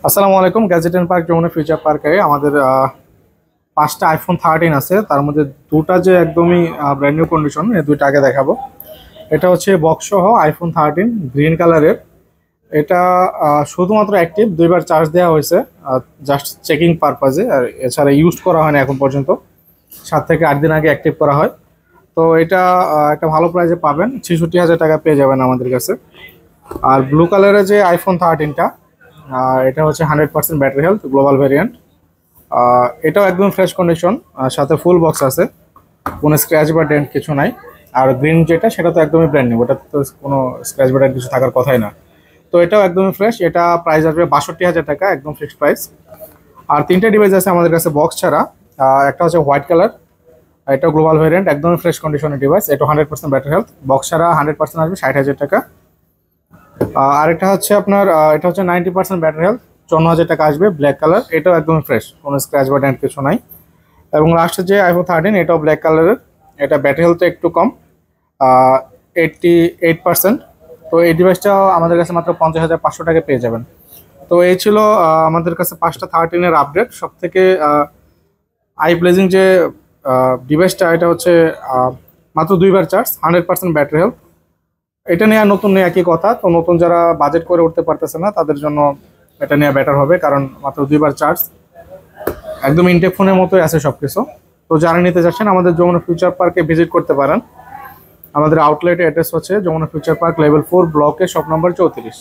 আসসালামু আলাইকুম। Gadget and park Jamuna future পার্কে আমাদের 5টা আইফোন 13 আছে, তার মধ্যে দুটা যে একদমই ব্র্যান্ড নিউ কন্ডিশন, এই দুইটা আগে দেখাবো। এটা হচ্ছে বক্স সহ আইফোন 13 গ্রিন কালারের। এটা শুধুমাত্র অ্যাক্টিভ, দুইবার চার্জ দেওয়া হয়েছে জাস্ট চেকিং পারপাজে, আর এছাড়া ইউজ করা হয় না এখন পর্যন্ত। 7 থেকে 8 দিন আগে অ্যাক্টিভ করা হয়। তো এটা একটা ভালো প্রাইসে পাবেন, 66,000 টাকা পেয়ে যাবেন আমাদের কাছে। আর ব্লু কালারের যে আইফোন 13টা, এটা হচ্ছে 100% ব্যাটারি হেলথ গ্লোবাল ভ্যারিয়েন্ট। এটাও একদম ফ্রেশ কন্ডিশন, সাথে ফুল বক্স আছে, কোনো স্ক্র্যাচ বা ডেন্ট কিছু নাই। আর গ্রিন যেটা, সেটা তো একদমই ব্র্যান্ড নিউ, ওটা তো কোনো স্ক্র্যাচ বা ডেন্ট কিছু থাকার কথাই না। তো এটাও একদমই ফ্রেশ। এটা প্রাইস আসবে 62,000 টাকা, একদম ফিক্সড প্রাইস। আর তিনটে ডিভাইস আছে আমাদের কাছে বক্স ছাড়া। একটা হচ্ছে হোয়াইট কালার, এটাও গ্লোবাল ভ্যারিয়েন্ট, একদম ফ্রেশ কন্ডিশনের ডিভাইস। এটা 100% ব্যাটারি হেলথ, বক্স ছাড়া 100% আসবে 60,000 টাকা। আরেকটা হচ্ছে আপনার এটা হচ্ছে 90% ব্যাটারি হেলথ, 54,000 টাকা আসবে, ব্ল্যাক কালার। এটাও একদম ফ্রেশ, কোনো স্ক্র্যাচ বা ডেন্ট কিছু নাই। এবং লাস্টের যে আইফোন 13, এটাও ব্ল্যাক কালারের। এটা ব্যাটারি হেলথ একটু কম, 88%। তো এই ডিভাইসটাও আমাদের কাছে মাত্র 50,500 টাকা পেয়ে যাবেন। তো এই ছিল আমাদের কাছে 5টা 13-এর আপডেট। সব থেকে আই প্লেজিং যে ডিভাইসটা, এটা হচ্ছে মাত্র দুইবার চার্জ, 100% ব্যাটারি হেলথ। এটা নিয়ে আর নতুন নিয়ে একই কথা। তো নতুন যারা বাজেট করে উঠতে পারতেছে না, তাদের জন্য এটা নেওয়া বেটার হবে, কারণ মাত্র দুইবার চার্জ, একদম ইনটেক ফোনের মতোই আছে সবকিছু। তো যারা নিতে যাচ্ছেন, আমাদের যমুনা ফিউচার পার্কে ভিজিট করতে পারেন। আমাদের আউটলেটের অ্যাড্রেস হচ্ছে যমুনা ফিউচার পার্ক লেভেল 4 ব্লকে শপ নম্বর 34।